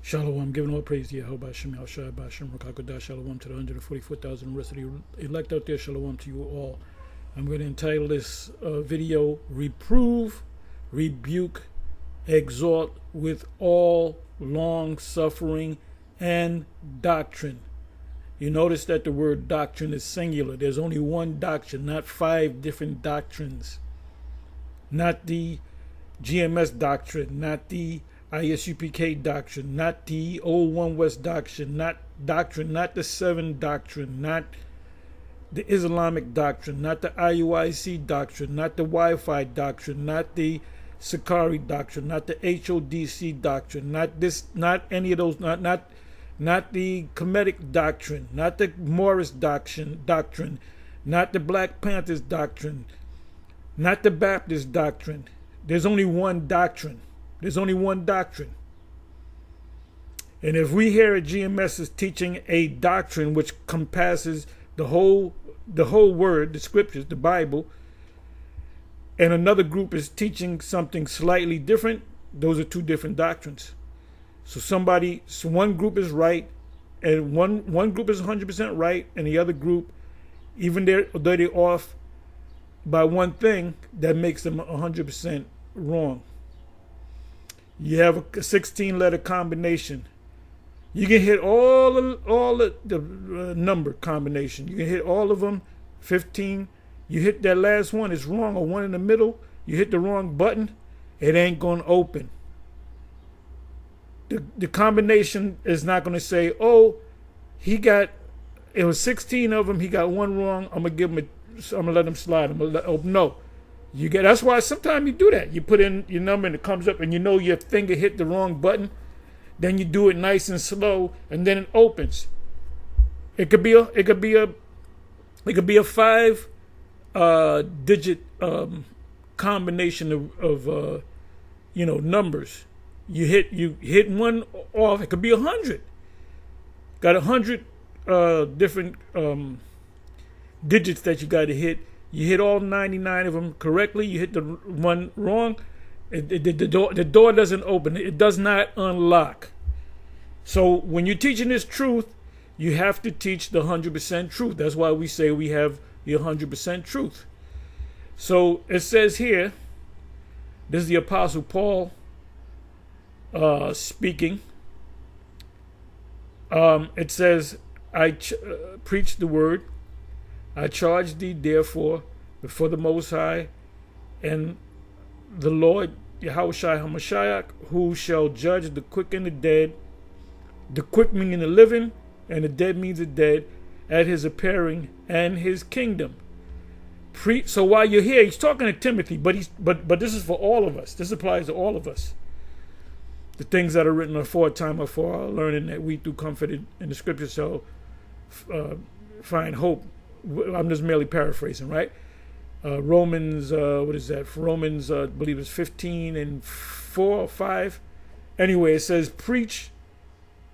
Shalom, giving all praise to Yahweh, Shem, Yahshua, Bashem, Rakakodah, Shalom to the 144,000 rest of the elect out there, Shalom to you all. I'm going to entitle this video, Reprove, Rebuke, Exhort with all long-suffering and doctrine. You notice that the word doctrine is singular. There's only one doctrine, not 5 different doctrines. Not the GMS doctrine, not the ISUPK doctrine, not the Old One West doctrine, not the 7 doctrine, not the Islamic doctrine, not the IUIC doctrine, not the Wi-Fi doctrine, not the Sakari doctrine, not the HODC doctrine, not any of those, not the Kemetic doctrine, not the Morris doctrine, not the Black Panthers doctrine, not the Baptist doctrine. There's only one doctrine. There's only one doctrine. And if we here at GMS is teaching a doctrine which compasses the whole word, the scriptures, the Bible, and another group is teaching something slightly different, those are 2 different doctrines. So one group is right, and one group is 100% right, and the other group, even though they're off by one thing, that makes them 100% wrong. You have a 16-letter combination. You can hit all the number combination. You can hit all of them, 15. You hit that last one, it's wrong, or one in the middle. You hit the wrong button, it ain't going to open. The combination is not going to say, oh, it was 16 of them, he got one wrong, I'm going to let him slide. No. That's why sometimes you do that. You put in your number and it comes up and you know your finger hit the wrong button. Then you do it nice and slow and then it opens. It could be a 5-digit combination of numbers. You hit one off. It could be 100. Got 100 different digits that you got to hit. You hit all 99 of them correctly. You hit the one wrong. The door doesn't open. It does not unlock. So when you're teaching this truth, you have to teach the 100% truth. That's why we say we have the 100% truth. So it says here, this is the Apostle Paul speaking. It says, I preach the word. I charge thee, therefore, before the Most High and the Lord, Yahushua HaMashiach, who shall judge the quick and the dead, the quick meaning the living, and the dead means the dead, at his appearing and his kingdom. So while you're here, he's talking to Timothy, but this is for all of us. This applies to all of us. The things that are written aforetime are for our learning, that we through comfort in the scriptures shall find hope. I'm just merely paraphrasing, right? Romans, what is that? Romans, I believe it's 15 and 4 or 5. Anyway, it says, preach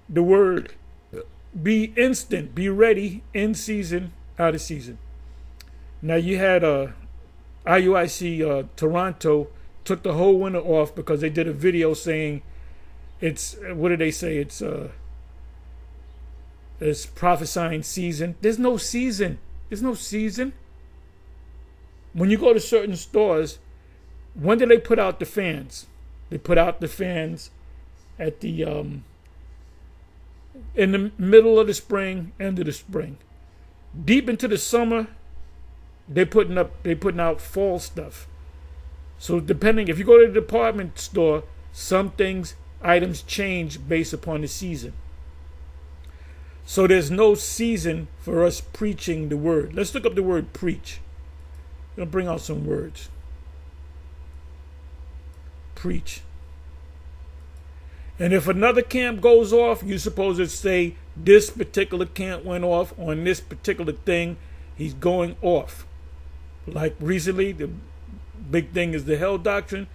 the word. Be instant, be ready, in season, out of season. Now you had IUIC Toronto took the whole winter off because they did a video saying it's, what did they say? It's prophesying season. There's no season. There's no season. When you go to certain stores, when do they put out the fans? They put out the fans at the in the middle of the spring, end of the spring. Deep into the summer, they putting out fall stuff. So depending, if you go to the department store, some items change based upon the season. So there's no season for us preaching the word. Let's look up the word preach. I'm going to bring out some words. Preach. And if another camp goes off, you're supposed to say, this particular camp went off on this particular thing. He's going off. Like recently, the big thing is the hell doctrine.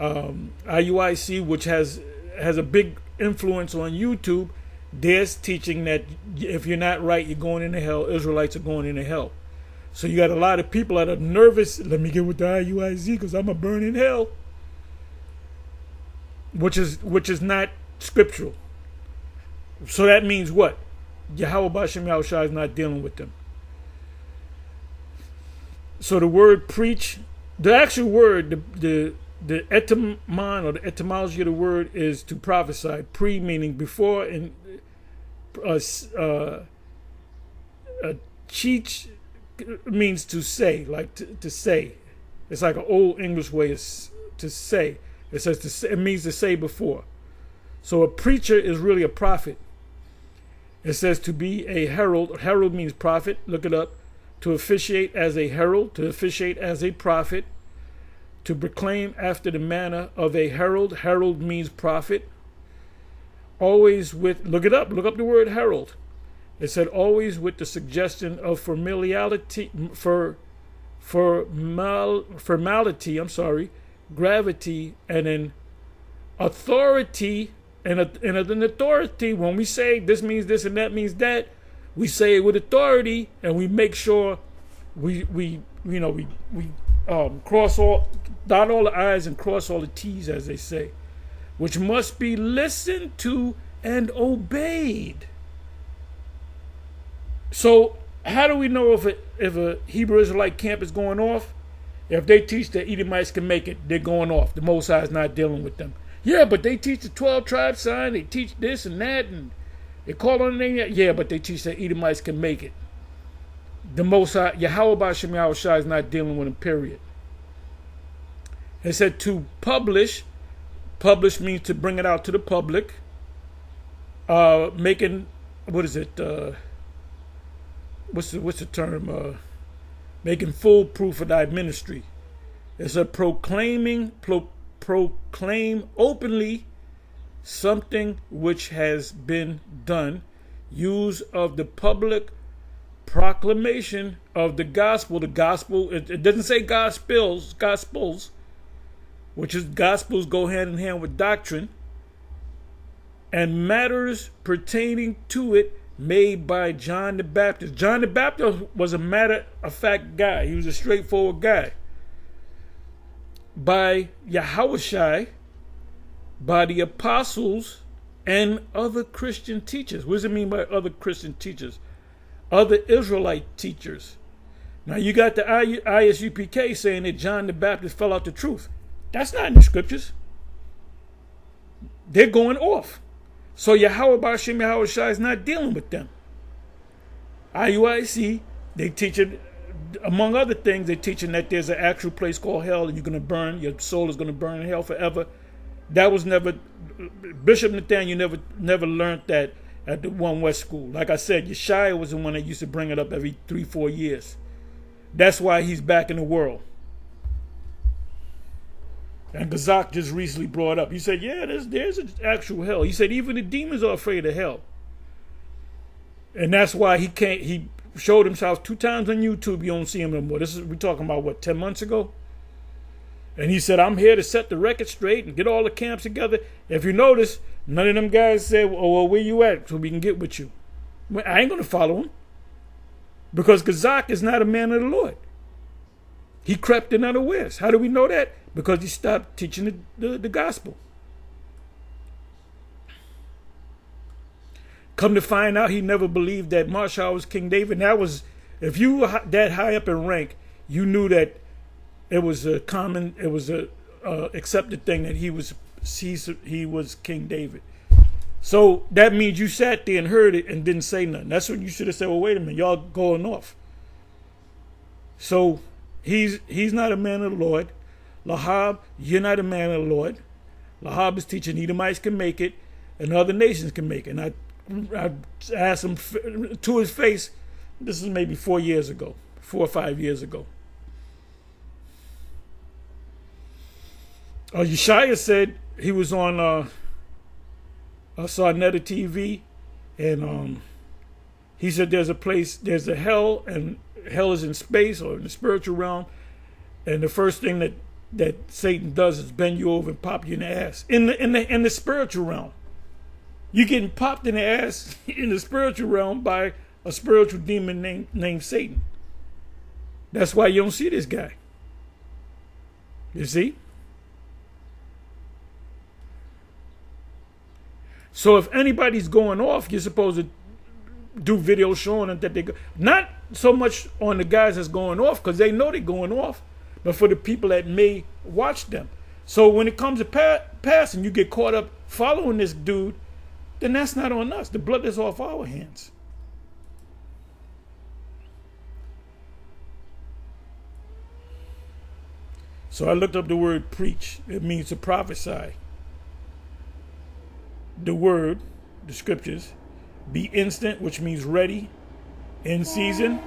IUIC, which has a big influence on YouTube, they're teaching that if you're not right, you're going into hell. Israelites are going into hell. So you got a lot of people that are nervous. Let me get with the IUIC because I'm going to burn in hell. Which is not scriptural. So that means what? Yahweh Bashem Yahushua is not dealing with them. So the word preach, the actual word, the etymon or the etymology of the word is to prophesy. Pre meaning before, and cheech means to say, like to say. It's like an old English way to say. It says to say, it means to say before. So a preacher is really a prophet. It says to be a herald. Herald means prophet. Look it up. To officiate as a herald, to officiate as a prophet, to proclaim after the manner of a herald. Herald means prophet. Always with, look it up, look up the word herald. It said always with the suggestion of formality, gravity, and an authority, and an authority. When we say this means this and that means that, we say it with authority, and we make sure we cross all, dot all the I's and cross all the T's, as they say, which must be listened to and obeyed. So how do we know if a Hebrew Israelite camp is going off? If they teach that Edomites can make it, they're going off. The Most High is not dealing with them. Yeah, but they teach the 12 tribe sign, they teach this and that, and they call on the name. Yeah, but they teach that Edomites can make it. The Most High, Yahweh Bashem Yahushua, is not dealing with them, period. It said to publish. Publish means to bring it out to the public. Making, what is it? What's the term? Making full proof of thy ministry. It's a proclaim openly something which has been done, use of the public proclamation of the gospel. The gospel, it doesn't say gospels, which is gospels go hand in hand with doctrine, and matters pertaining to it made by John the Baptist. John the Baptist was a matter-of-fact guy. He was a straightforward guy. By Yahushua, by the apostles and other Christian teachers. What does it mean by other Christian teachers? Other Israelite teachers. Now you got the ISUPK saying that John the Baptist fell out the truth. That's not in the scriptures. They're going off. So Yahweh Bashem Yahushua is not dealing with them. IUIC, they teach it, among other things, they're teaching that there's an actual place called hell and you're going to burn, your soul is going to burn in hell forever. That was never, Bishop Nathaniel never learned that at the One West School. Like I said, Yeshaya was the one that used to bring it up every 3-4 years. That's why he's back in the world. And Gazak just recently brought up. He said, yeah, there's an actual hell. He said even the demons are afraid of hell. And that's why he showed himself 2 times on YouTube. You don't see him no more. We're talking about, what, 10 months ago? And he said, I'm here to set the record straight and get all the camps together. If you notice, none of them guys said, oh, well, where you at so we can get with you. Well, I ain't going to follow him. Because Gazak is not a man of the Lord. He crept in unawares. How do we know that? Because he stopped teaching the gospel. Come to find out, he never believed that Marshall was King David. And that was, if you were that high up in rank, you knew that it was a accepted thing that he was King David. So that means you sat there and heard it and didn't say nothing. That's when you should have said, well, wait a minute, y'all going off. So he's not a man of the Lord. Lahab, you're not a man of the Lord. Lahab is teaching Edomites can make it and other nations can make it. And I asked him to his face, this is maybe 4 or 5 years ago. Yeshaya said he was on Sarnetta TV, and he said there's a hell, and hell is in space or in the spiritual realm, and the first thing that Satan does is bend you over and pop you in the ass. In the spiritual realm. You're getting popped in the ass in the spiritual realm by a spiritual demon named Satan. That's why you don't see this guy. You see? So if anybody's going off, you're supposed to do videos showing them that they go. Not so much on the guys that's going off, because they know they're going off, but for the people that may watch them. So when it comes to passing, you get caught up following this dude, then that's not on us. The blood is off our hands. So I looked up the word preach. It means to prophesy. The word, the scriptures, be instant, which means ready, in season,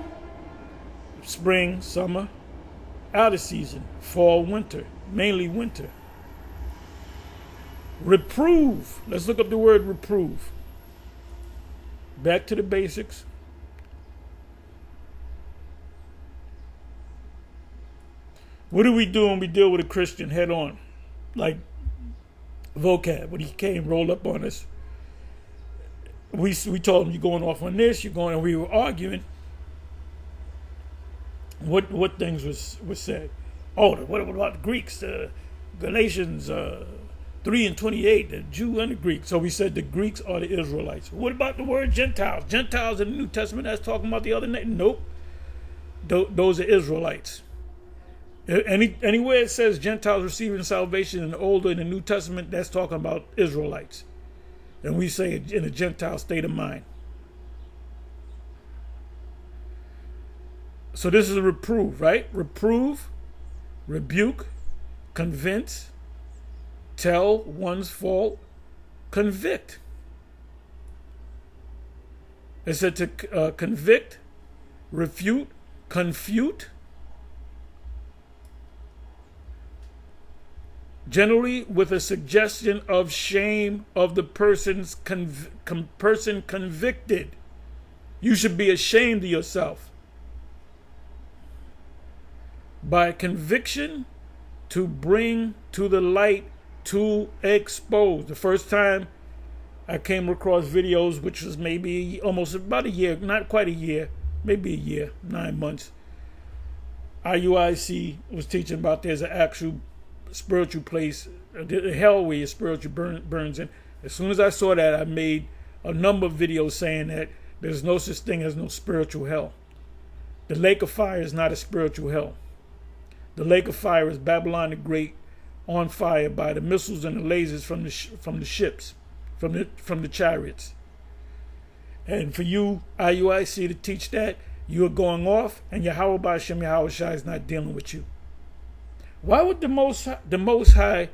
spring, summer, out of season, fall, winter, mainly winter. Reprove. Let's look up the word reprove. Back to the basics. What do we do when we deal with a Christian head on? Like vocab, when he came, rolled up on us. We told him, you're going off on this, you're going, and we were arguing. What things was said? Oh, what about the Greeks? Galatians 3:28, the Jew and the Greek. So we said the Greeks are the Israelites. What about the word Gentiles? Gentiles in the New Testament, that's talking about the other nation. Nope. Those are Israelites. Anywhere it says Gentiles receiving salvation in the Old and the New Testament, that's talking about Israelites. And we say in a Gentile state of mind. So this is a reprove, right? Reprove, rebuke, convince, tell one's fault, convict. It said to convict, refute, confute. Generally with a suggestion of shame of the person's person convicted. You should be ashamed of yourself. By conviction, to bring to the light, to expose. The first time I came across videos, which was maybe almost about a year, not quite a year, maybe a year, 9 months. IUIC was teaching about there's an actual spiritual place, the hell where your spiritual burns in. As soon as I saw that, I made a number of videos saying that there's no such thing as no spiritual hell. The lake of fire is not a spiritual hell. The lake of fire is Babylon the Great on fire by the missiles and the lasers from the ships, from the chariots. And for you, IUIC, to teach that, you're going off, and Yahweh B'Ashem Yahweh Shai is not dealing with you. Why would the Most High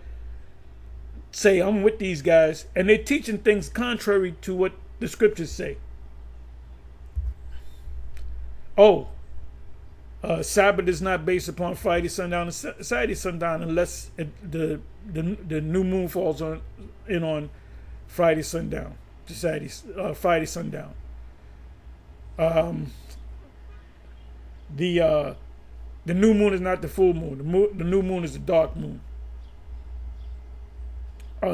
say, I'm with these guys, and they're teaching things contrary to what the scriptures say? Oh, Sabbath is not based upon Friday sundown and Saturday sundown unless the new moon falls on Friday sundown to Saturday, Friday sundown. The new moon is not the full moon. The new moon is the dark moon.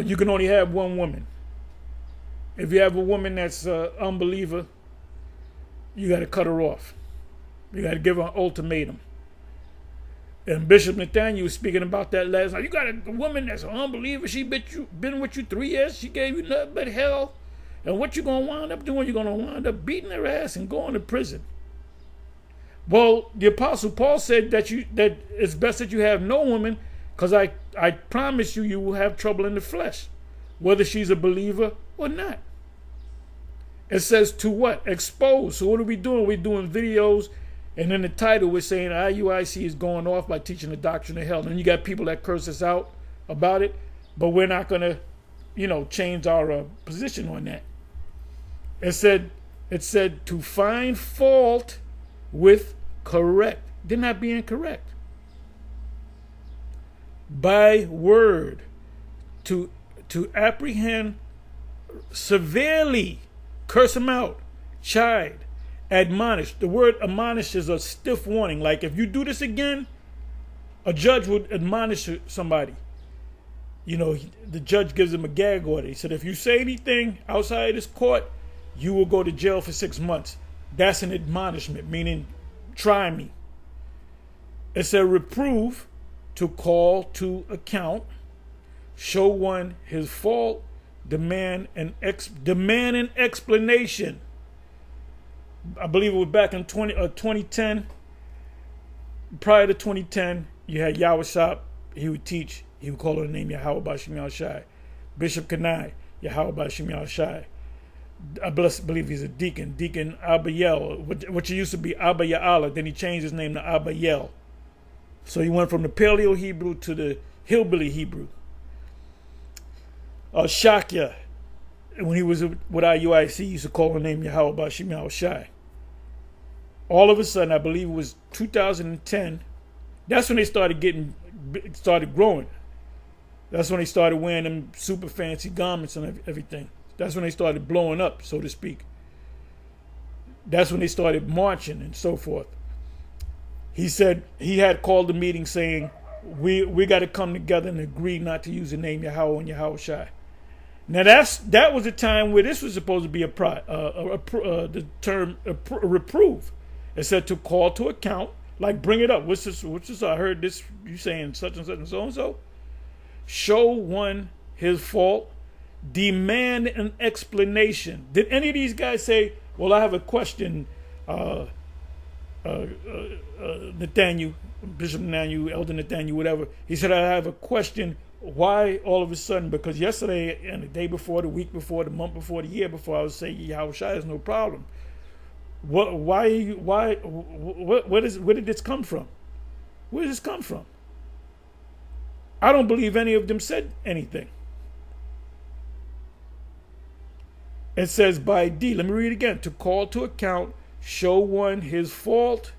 You can only have one woman. If you have a woman that's an unbeliever, you got to cut her off. You got to give her an ultimatum. And Bishop Nathaniel was speaking about that last night. You got a woman that's an unbeliever. She been with you 3 years. She gave you nothing but hell. And what you going to wind up doing? You're going to wind up beating her ass and going to prison. Well, the Apostle Paul said that it's best that you have no woman, because I promise you will have trouble in the flesh, whether she's a believer or not. It says to what? Expose. So what are we doing? We're doing videos, and in the title we're saying IUIC is going off by teaching the doctrine of hell. And you got people that curse us out about it, but we're not going to, change our position on that. It said to find fault with correct. They're not being correct. By word, to apprehend severely, curse them out, chide, admonish. The word admonish is a stiff warning. Like if you do this again, a judge would admonish somebody. The judge gives them a gag order. He said, if you say anything outside of this court, you will go to jail for 6 months. That's an admonishment, meaning try me. It said reprove, to call to account, show one his fault, demand an explanation. I believe it was back in 2010. Prior to 2010, you had Yahweh. He would teach. He would call on the name Yahweh Bashim Yahushai. Bishop Kanai, Yahweh Bashim Yahushai. I believe he's a deacon. Deacon Abayel, which used to be Abba Ya'ala. Then he changed his name to Abayel. So he went from the Paleo Hebrew to the Hillbilly Hebrew. Shakya, when he was with IUIC, he used to call the name Yahweh Bashim Yahushai. All of a sudden, I believe it was 2010, that's when they started growing. That's when they started wearing them super fancy garments and everything. That's when they started blowing up, so to speak. That's when they started marching and so forth. He said he had called a meeting saying, we got to come together and agree not to use the name Yahweh and Yahweh Shai. Now that was a time where this was supposed to be the term reprove. It said to call to account, like bring it up. What's this? I heard this, you saying such and such and so and so. Show one his fault. Demand an explanation. Did any of these guys say, well, I have a question, Nathaniel, Bishop Nathaniel, Elder Nathaniel, whatever. He said, I have a question. Why all of a sudden? Because yesterday and the day before, the week before, the month before, the year before, I was saying Yahweh Shai is no problem. Where did this come from? Where did this come from? I don't believe any of them said anything. It says by D, let me read it again. To call to account, show one his fault,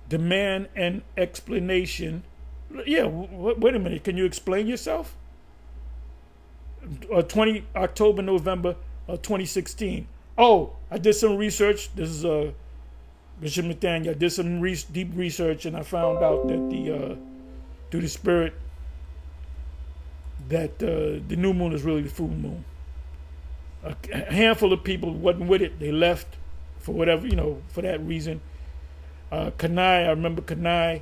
demand an explanation. Yeah, wait a minute. Can you explain yourself? October, November 2016. Oh, I did some research. This is Bishop Nathaniel. I did some deep research, and I found out that through the Spirit, that the new moon is really the full moon. A handful of people wasn't with it. They left for whatever, for that reason. Kanai, I remember Kanai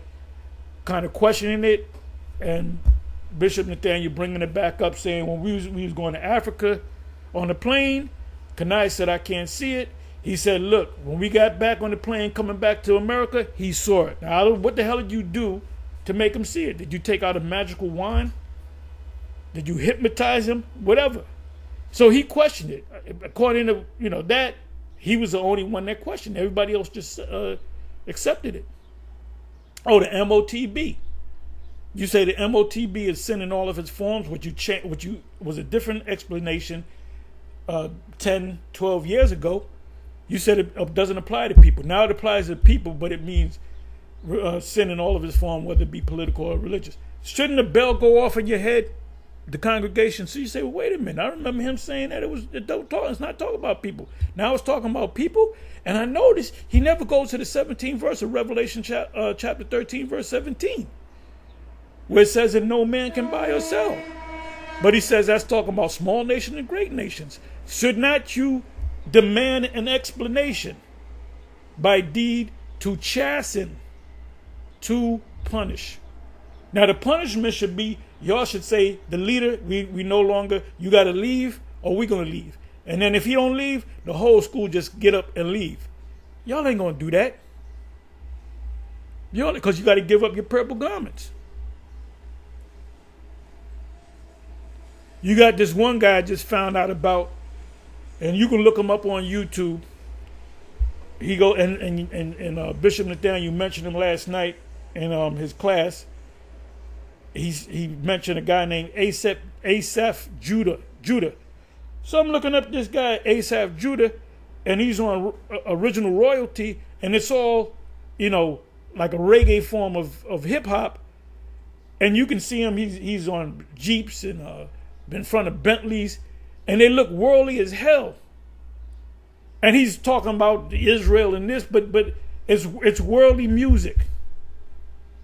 kind of questioning it, and Bishop Nathaniel bringing it back up, saying when we was going to Africa on the plane, Kanai said, I can't see it. He said, look, when we got back on the plane coming back to America, he saw it. Now, what the hell did you do to make him see it? Did you take out a magical wand? Did you hypnotize him? Whatever. So he questioned it. According to, that, he was the only one that questioned. Everybody else just accepted it. Oh, the MOTB. You say the MOTB is sin in all of its forms, which was a different explanation 10, 12 years ago. You said it doesn't apply to people. Now it applies to people, but it means sin in all of its form, whether it be political or religious. Shouldn't the bell go off in your head? The congregation. So you say, well, wait a minute. I remember him saying that it's not talking about people. Now it's talking about people. And I noticed he never goes to the 17th verse of Revelation chapter 13, verse 17, where it says that no man can buy or sell. But he says that's talking about small nations and great nations. Should not you demand an explanation by deed to chasten, to punish? Now the punishment should be, y'all should say, the leader, we no longer, you got to leave or we going to leave. And then if he don't leave, the whole school just get up and leave. Y'all ain't going to do that. Because you got to give up your purple garments. You got this one guy I just found out about, and you can look him up on YouTube. He and Bishop Nathaniel mentioned him last night in his class. He mentioned a guy named Asaph Judah. So I'm looking up this guy, Asaph Judah, and he's on original royalty, and it's all, like a reggae form of hip hop. And you can see him, he's on Jeeps and in front of Bentleys, and they look worldly as hell. And he's talking about Israel and this, but it's worldly music.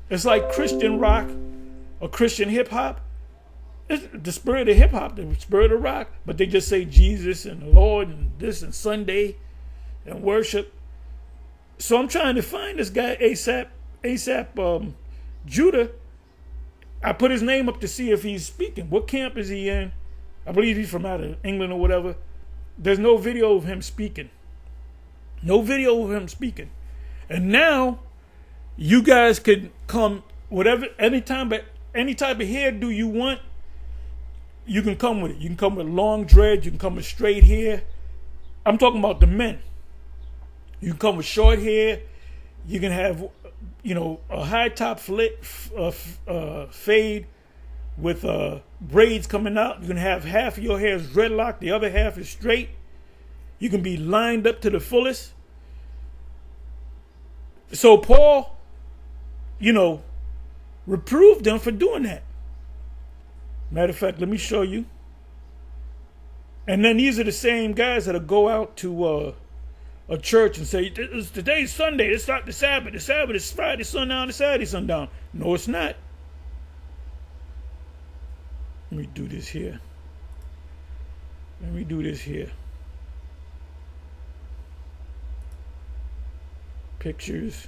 It's like Christian rock or Christian hip hop. It's the spirit of hip hop, the spirit of rock, but they just say Jesus and the Lord and this and Sunday and worship. So I'm trying to find this guy Asaph Judah. I put his name up to see if he's speaking. What camp is he in? I believe he's from out of England or whatever. There's no video of him speaking. No video of him speaking. And now you guys could come whatever any type of hairdo you want. You can come with it. You can come with long dreads. You can come with straight hair. I'm talking about the men. You can come with short hair. You can have, a high top fade with braids coming out. You can have half of your hair is dreadlocked, the other half is straight. You can be lined up to the fullest. So Paul, reproved them for doing that. Matter of fact, let me show you. And then these are the same guys that'll go out to a church and say, today's Sunday, it's not the Sabbath. The Sabbath is Friday sundown to Saturday sundown. No, it's not. Let me do this here. Pictures.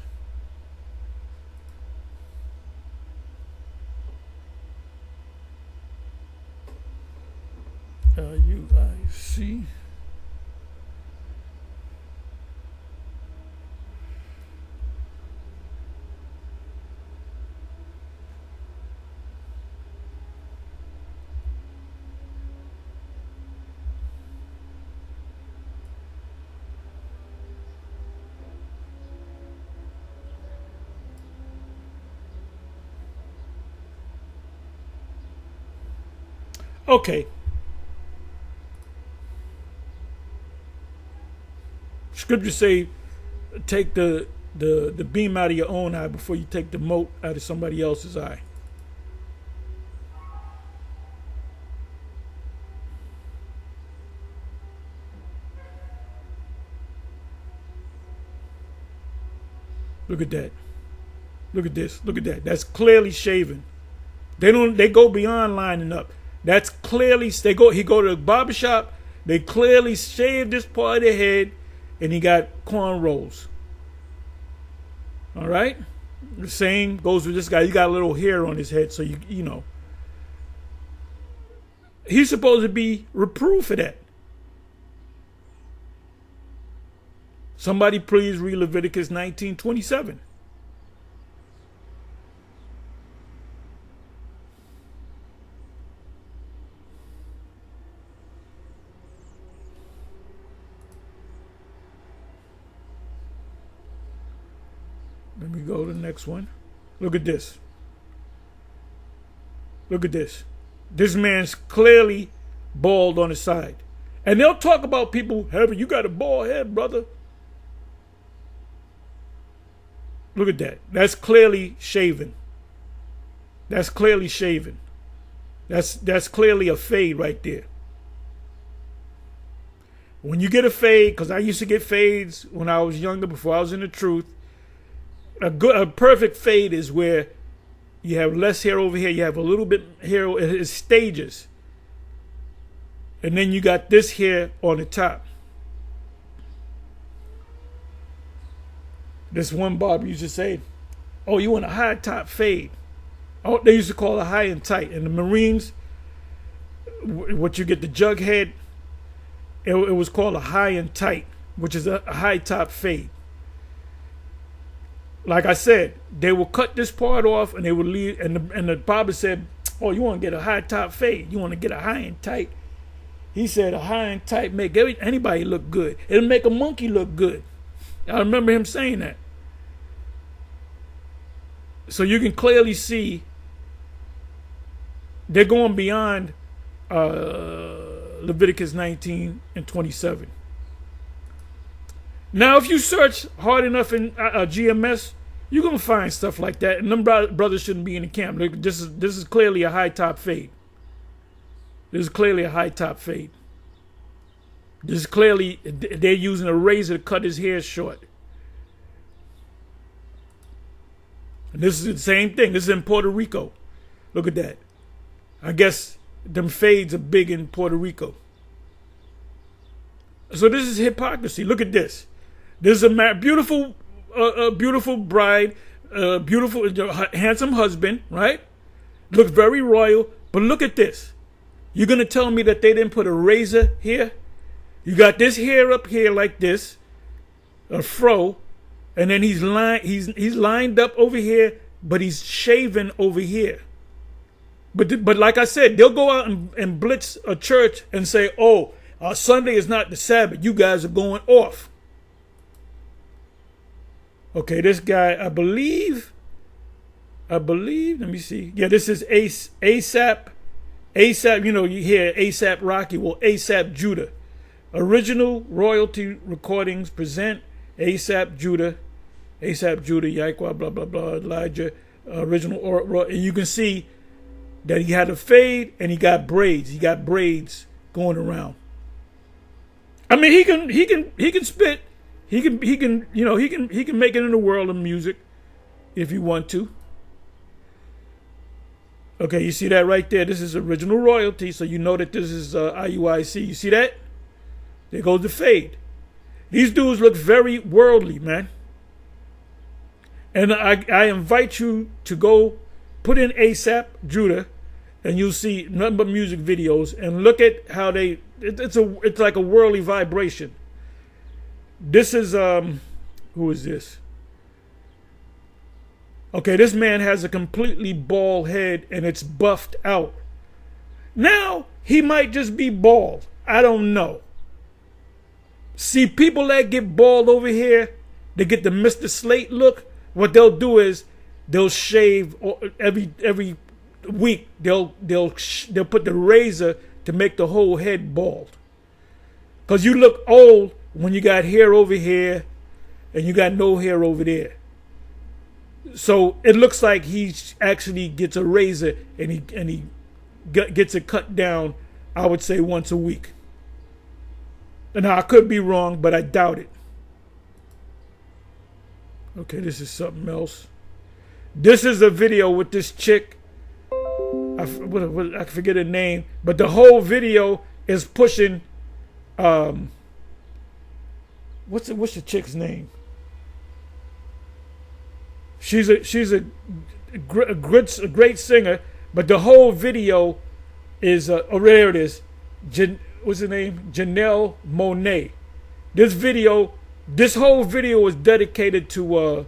UIC. Okay. Scriptures say, take the beam out of your own eye before you take the mote out of somebody else's eye. Look at that. Look at this. Look at that. That's clearly shaven. They go beyond lining up. That's clearly, he go to the barbershop, they clearly shaved this part of the head, and he got cornrows. All right? The same goes with this guy. He got a little hair on his head, so you know. He's supposed to be reproved for that. Somebody please read Leviticus 19:27. Let me go to the next one. Look at this. Look at this. This man's clearly bald on the side. And they'll talk about people, hey, you got a bald head, brother. Look at that. That's clearly shaven. That's clearly shaven. That's clearly a fade right there. When you get a fade, because I used to get fades when I was younger, before I was in the truth, a perfect fade is where you have less hair over here, you have a little bit hair, it's stages. And then you got this hair on the top. This one barber used to say, oh, you want a high top fade. Oh, they used to call it high and tight. And the Marines, what you get, the jug head, it was called a high and tight, which is a high top fade. Like I said, they will cut this part off and they will leave. And the barber said, oh, you want to get a high top fade? You want to get a high and tight? He said a high and tight make anybody look good. It'll make a monkey look good. I remember him saying that. So you can clearly see they're going beyond Leviticus 19:27. Now, if you search hard enough in GMS, you're going to find stuff like that. And them brothers shouldn't be in the camp. This is clearly a high top fade. This is clearly a high top fade. This is clearly, they're using a razor to cut his hair short. And this is the same thing. This is in Puerto Rico. Look at that. I guess them fades are big in Puerto Rico. So this is hypocrisy. Look at this. This is a beautiful bride, beautiful, handsome husband, right? Looks very royal. But look at this. You're going to tell me that they didn't put a razor here? You got this hair up here like this, a fro, and then he's lined up over here, but he's shaven over here. But like I said, they'll go out and blitz a church and say, oh, Sunday is not the Sabbath. You guys are going off. Okay, this guy, I believe, let me see. Yeah, this is ASAP, you know, you hear ASAP Rocky. Well, ASAP Judah. Original royalty recordings present ASAP Judah, Yahweh, blah, blah, blah, Elijah, original, and you can see that he had a fade and he got braids. He got braids going around. I mean, he can spit. He can make it in the world of music if you want to. Okay, you see that right there? This is original royalty, so you know that this is IUIC. You see that? There goes the fade. These dudes look very worldly, man. And I invite you to go put in ASAP Judah, and you'll see nothing but music videos, and look at how it's like a worldly vibration. This is who is this? Okay, this man has a completely bald head and it's buffed out. Now he might just be bald. I don't know. See, people that get bald over here, they get the Mr. Slate look. What they'll do is they'll shave every week. They'll put the razor to make the whole head bald. Because you look old when you got hair over here and you got no hair over there. So it looks like he actually gets a razor and he gets it cut down, I would say, once a week. Now, I could be wrong, but I doubt it. Okay, this is something else. This is a video with this chick. I forget her name, but the whole video is pushing. What's the chick's name? She's a great singer, but the whole video is there it is. What's her name? Janelle Monáe. This whole video was dedicated to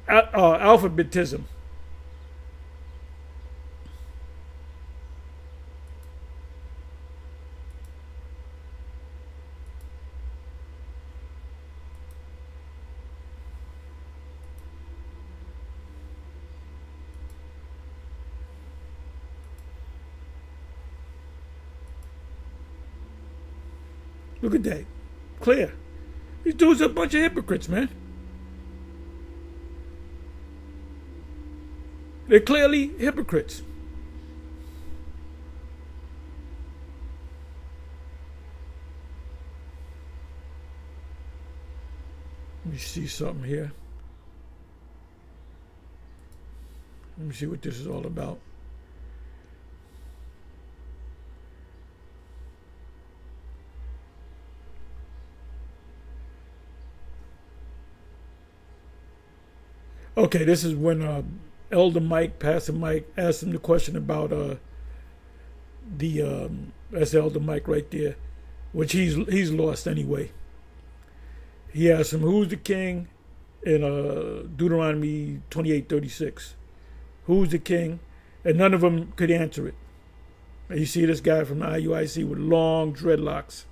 alphabetism. Look at that. Clear. These dudes are a bunch of hypocrites, man. They're clearly hypocrites. Let me see something here. Let me see what this is all about. Okay, this is when Elder Mike, Pastor Mike, asked him the question about that's Elder Mike right there, which he's lost anyway. He asked him, who's the king in Deuteronomy 28:36? Who's the king? And none of them could answer it. And you see this guy from the IUIC with long dreadlocks.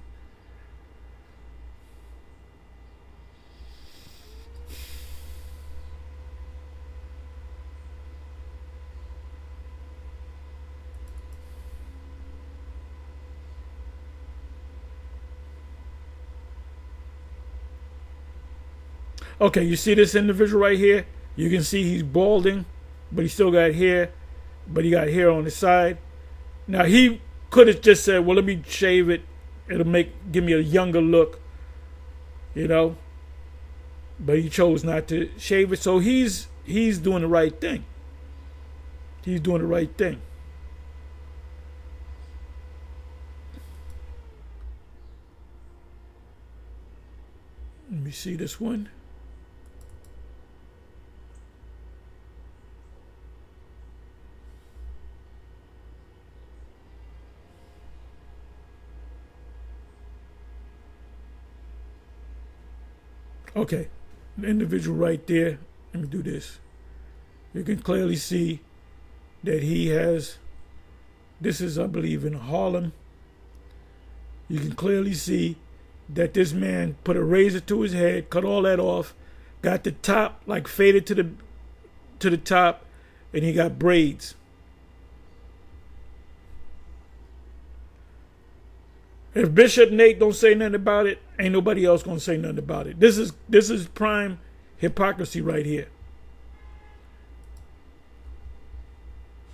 Okay, you see this individual right here? You can see he's balding, but he still got hair, but he got hair on his side. Now, he could have just said, well, let me shave it. It'll give me a younger look, you know? But he chose not to shave it, so he's doing the right thing. He's doing the right thing. Let me see this one. Okay, the individual right there. Let me do this. You can clearly see that he has, this is, I believe, in Harlem. You can clearly see that this man put a razor to his head, cut all that off, got the top like faded to the top, and he got braids. If Bishop Nate don't say nothing about it, ain't nobody else gonna say nothing about it. This is prime hypocrisy right here.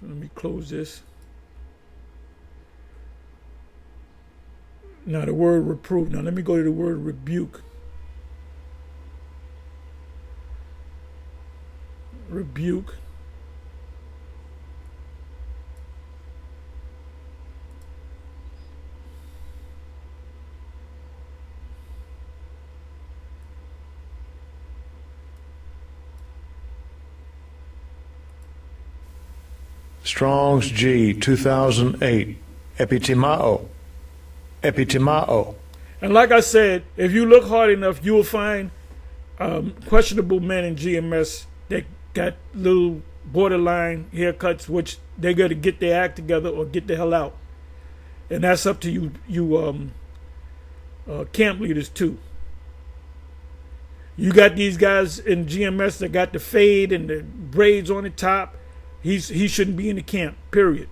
So let me close this. Now the word reprove. Now let me go to the word rebuke. Rebuke. Strong's G 2008. Epitimao. Epitimao. And like I said, if you look hard enough, you will find questionable men in GMS that got little borderline haircuts, which they got to get their act together or get the hell out. And that's up to you camp leaders too. You got these guys in GMS that got the fade and the braids on the top. He shouldn't be in the camp, period.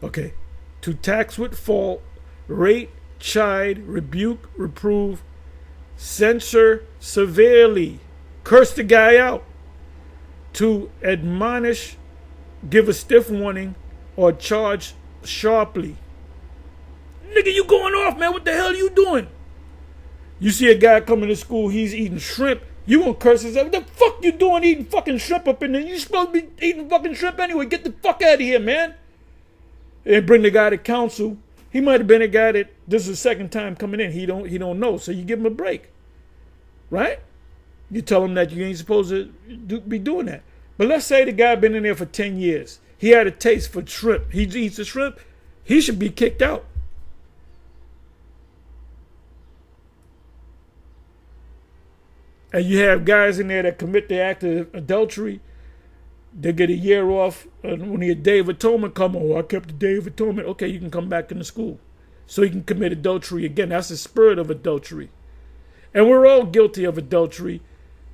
Okay. To tax with fault, rate, chide, rebuke, reprove, censure severely, curse the guy out. To admonish, give a stiff warning, or charge sharply. Nigga, you going off, man. What the hell are you doing? You see a guy coming to school, he's eating shrimp. You gonna curse his ass. What the fuck you doing eating fucking shrimp up in there? You supposed to be eating fucking shrimp anyway. Get the fuck out of here, man. And bring the guy to counsel. He might have been a guy that this is the second time coming in. He don't know. So you give him a break. Right? You tell him that you ain't supposed to be doing that. But let's say the guy been in there for 10 years. He had a taste for shrimp. He eats the shrimp. He should be kicked out. And you have guys in there that commit the act of adultery. They get a year off. And when the Day of Atonement come, I kept the Day of Atonement. Okay, you can come back into school. So you can commit adultery again. That's the spirit of adultery. And we're all guilty of adultery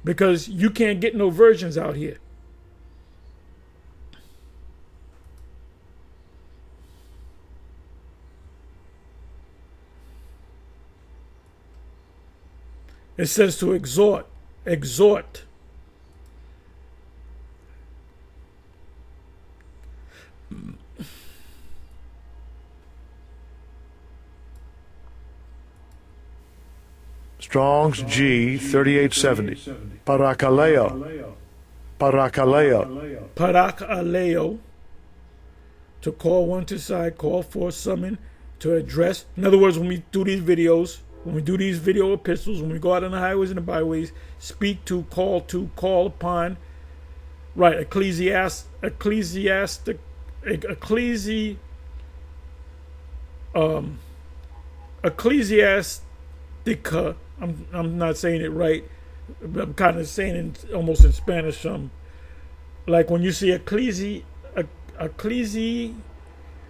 because you can't get no virgins out here. It says to exhort. Exhort. Strong's G 3870. Parakaleo. Parakaleo. Parakaleo. To call one to side, call for, summon, to address. In other words, when we do these videos, when we do these video epistles, when we go out on the highways and the byways, speak to, call upon, right, ecclesiastica. I'm not saying it right. I'm kind of saying it almost in Spanish. Like when you see ecclesi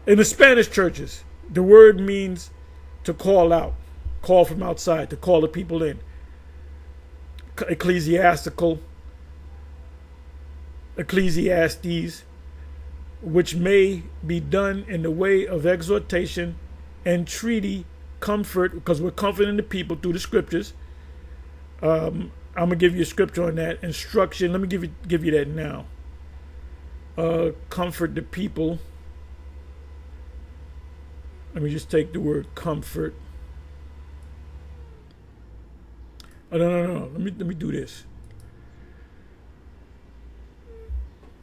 in the Spanish churches, the word means to call out. Call from outside, to call the people in. Ecclesiastical, Ecclesiastes, which may be done in the way of exhortation, entreaty, comfort, because we're comforting the people through the scriptures. I'm gonna give you a scripture on that. Instruction. Let me give you that now. Comfort the people. Let me just take the word comfort. Oh, no. Let me do this.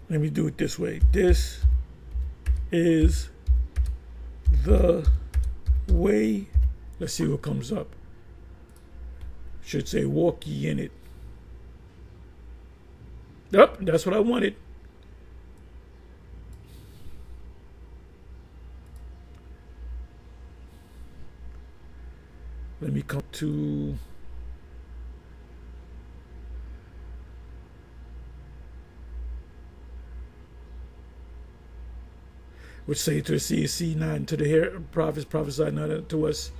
Let me do it this way. This is the way. Let's see what comes up. Should say walk ye in it. Yep, that's what I wanted. me come to which say to the sea, see not unto the hair, prophets prophesy not unto us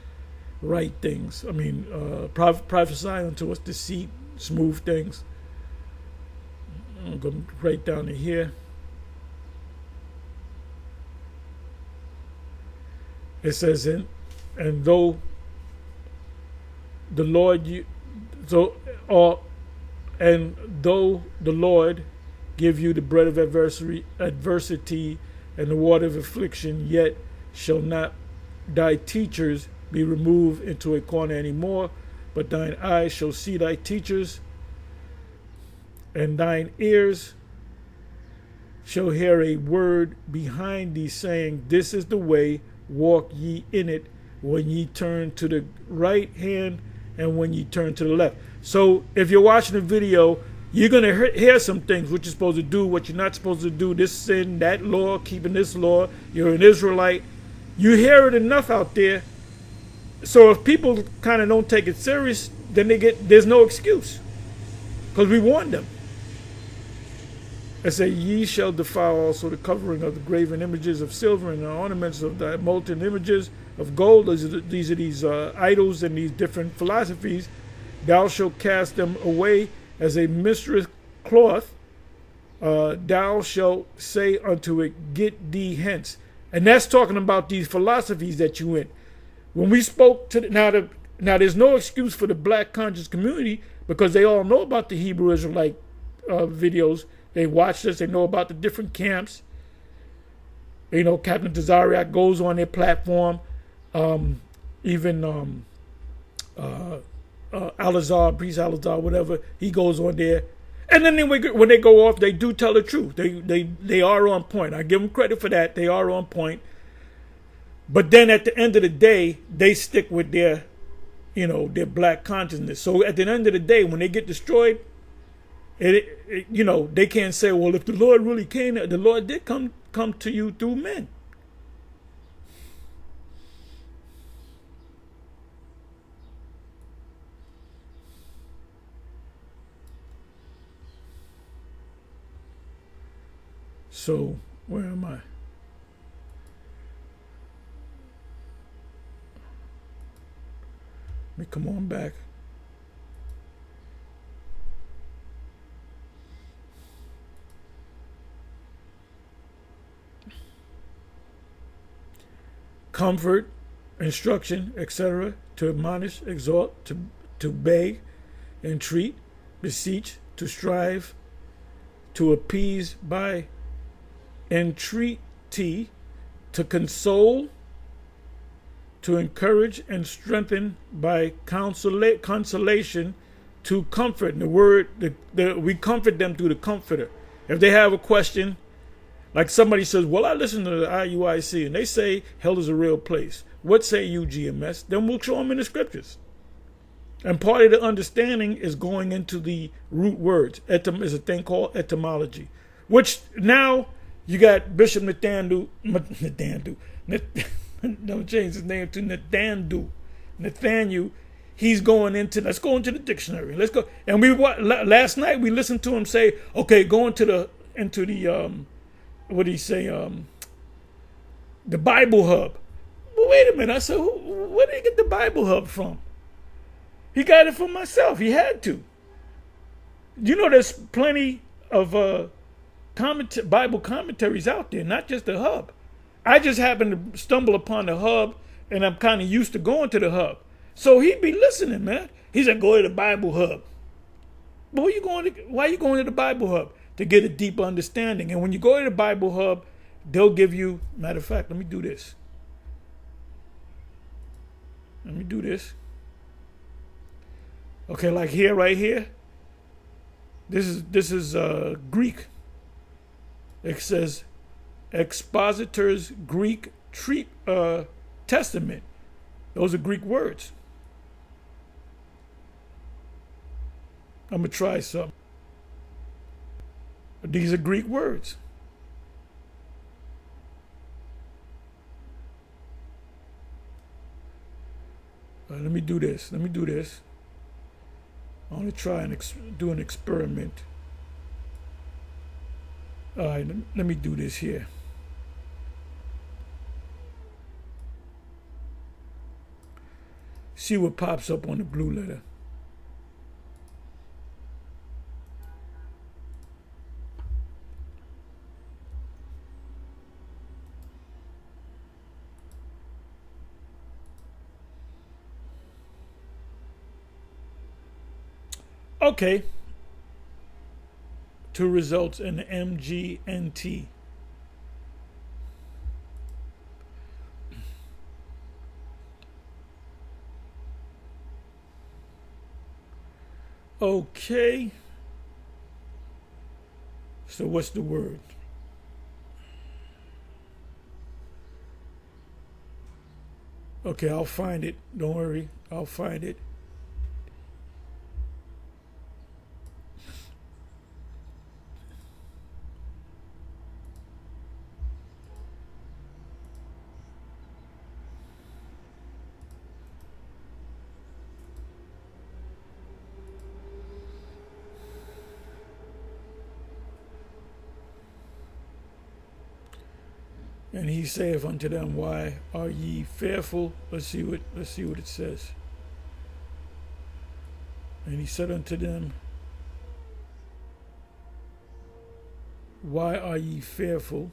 right things. I mean, prophesy unto us deceit, smooth things. I'm going to write down to here. It says, and though the Lord and though the Lord give you the bread of adversity and the water of affliction, yet shall not thy teachers be removed into a corner any more, but thine eyes shall see thy teachers, and thine ears shall hear a word behind thee, saying, this is the way, walk ye in it, when ye turn to the right hand and when ye turn to the left. So if you're watching the video, you're going to hear some things, what you're supposed to do, what you're not supposed to do, this sin, that law, keeping this law, you're an Israelite. You hear it enough out there. So if people kind of don't take it serious, then there's no excuse. Because we warned them. It says, ye shall defile also the covering of the graven images of silver and the ornaments of the molten images of gold. These are these idols and these different philosophies. Thou shalt cast them away as a mistress cloth. Thou shalt say unto it, get thee hence. And that's talking about these philosophies that you in. When we spoke to now there's no excuse for the black conscious community, because they all know about the Hebrew Israelite videos. They watched us. They know about the different camps. You know, Captain Tazariak goes on their platform. Even Alazar, Priest Alazar, whatever, he goes on there. And then when they go off, they do tell the truth. They are on point. I give them credit for that. They are on point. But then at the end of the day, they stick with their black consciousness. So at the end of the day, when they get destroyed, they can't say, well, if the Lord really came, the Lord did come to you through men. So, where am I? Let me come on back. Comfort, instruction, etc., to admonish, exhort, to beg, entreat, beseech, to strive, to appease by entreaty, to console, to encourage and strengthen by consolation, to comfort. And the word, we comfort them through the comforter. If they have a question, like somebody says, well, I listen to the IUIC, and they say hell is a real place. What say you, GMS? Then we'll show them in the scriptures. And part of the understanding is going into the root words. Is a thing called etymology, which now you got Bishop Nathaniel. Don't change his name to Nathaniel. He's going into, let's go into the dictionary. Let's go. And last night we listened to him say, okay, go into the what did he say? The Bible Hub. Well, wait a minute. I said, where did he get the Bible Hub from? He got it from myself. He had to. You know, there's plenty of Bible commentaries out there, not just the Hub. I just happened to stumble upon the Hub, and I'm kind of used to going to the Hub. So he'd be listening, man. He said, go to the Bible Hub. But why are you going to the Bible Hub? To get a deeper understanding. And when you go to the Bible Hub, they'll give you, matter of fact, let me do this. Okay, like here, right here. This is Greek. It says Expositor's Greek Testament. Those are Greek words. I'm going to try something. These are Greek words. Let me do this. Let me do this. I want to try and do an experiment. All right, let me do this here. See what pops up on the blue letter. Okay. Two results in the MGNT. Okay. So what's the word? Okay, I'll find it. Don't worry. I'll find it. And he saith unto them, why are ye fearful? Let's see what it says. And he said unto them, why are ye fearful?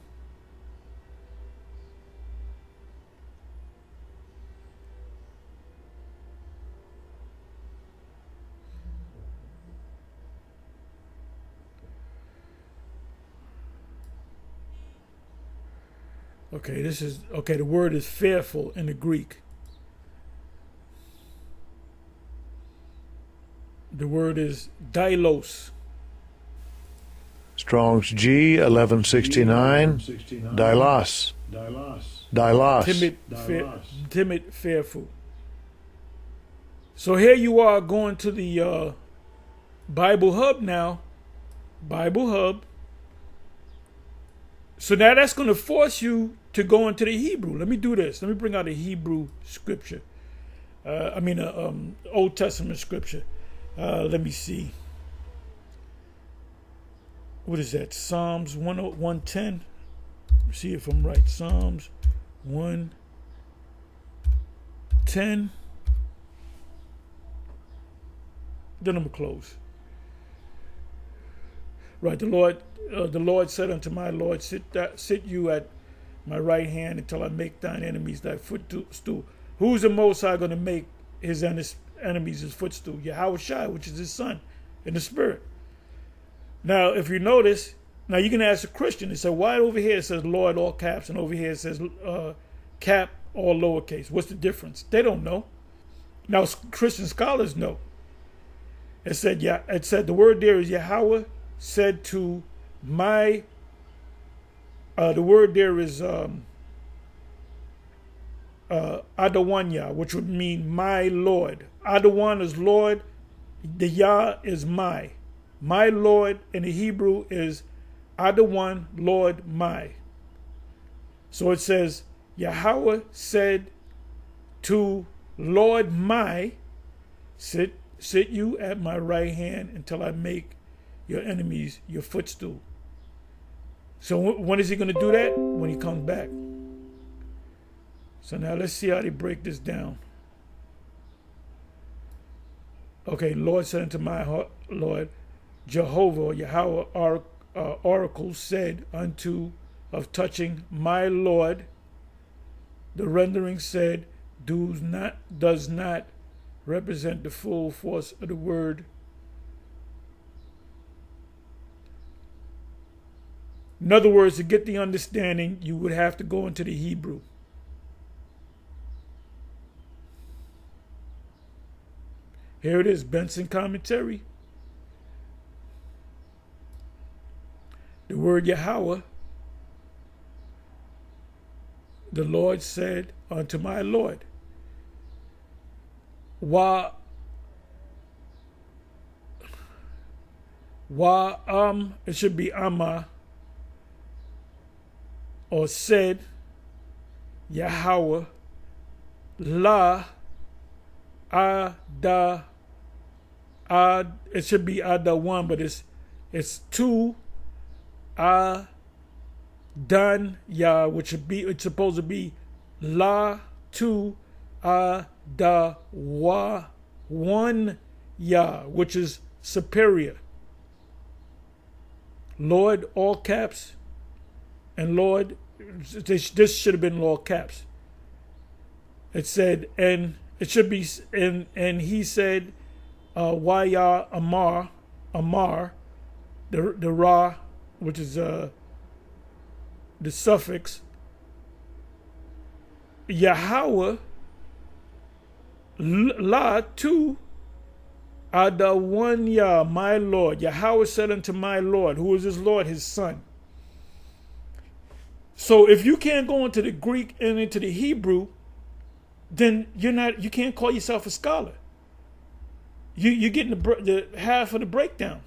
Okay, the word is fearful in the Greek. The word is dailos. Strong's G 1169. Dailos. Timid, fearful. So here you are going to the Bible Hub now. Bible Hub. So now that's going to force you to go into the Hebrew. Let me do this. Let me bring out a Hebrew scripture. Old Testament scripture. Let me see. What is that? Psalms 110. See if I'm right. Psalms 110. Then I'm going to close. Right, the Lord said unto my Lord, sit you at my right hand until I make thine enemies thy footstool. Who's the Most High going to make his enemies his footstool? Yahweh, which is his son, in the spirit. Now, if you notice, now you can ask a Christian, they say, why over here it says Lord all caps and over here it says cap all lowercase? What's the difference? They don't know. Now, Christian scholars know. It said the word there is Yahweh said to my, the word there is Adawanya, which would mean my Lord. Adawan is Lord, the Yah is my. My Lord in the Hebrew is Adawan, Lord my. So it says, Yahweh said to Lord my, sit you at my right hand until I make your enemies your footstool. So when is he going to do that? When he comes back. So now let's see how they break this down. Okay, Lord said unto my Lord, Jehovah, Yahweh, oracle said unto of touching my Lord. The rendering said does not represent the full force of the word. In other words, to get the understanding, you would have to go into the Hebrew. Here it is, Benson commentary. The word Yahweh, the Lord said unto my Lord. It should be Amma, or said Yahweh, La, Ada. It should be Ada one, but it's two Adan Ya, which should be, it's supposed to be La two Ada Wa one Ya, which is superior. Lord, all caps, and Lord, this should have been all caps. It said, and it should be, and he said, Waya Amar, the Ra, which is the suffix, Yahweh, La two Ada one Ya, my Lord. Yahweh said unto my Lord. Who is his Lord? His son. So if you can't go into the Greek and into the Hebrew, then you can't call yourself a scholar. You're getting the half of the breakdown.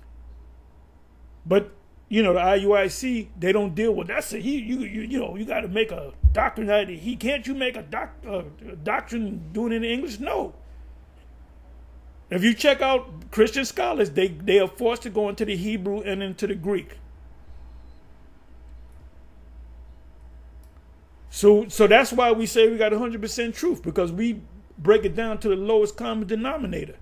But the IUIC, they don't deal with that. You got to make a doctrine out of he. Can't you make a doctrine doing it in English? No. If you check out Christian scholars, they are forced to go into the Hebrew and into the Greek. So that's why we say we got 100% truth, because we break it down to the lowest common denominator.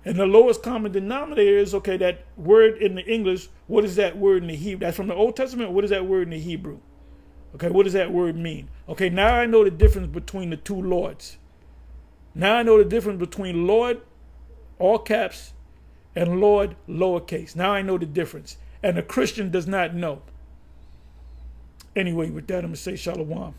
And the lowest common denominator is, okay, that word in the English, what is that word in the Hebrew? That's from the Old Testament. What is that word in the Hebrew? Okay, what does that word mean? Okay, now I know the difference between the two Lords. Now I know the difference between Lord, all caps, and Lord, lowercase. Now I know the difference. And a Christian does not know. Anyway, with that, I'm going to say shalom.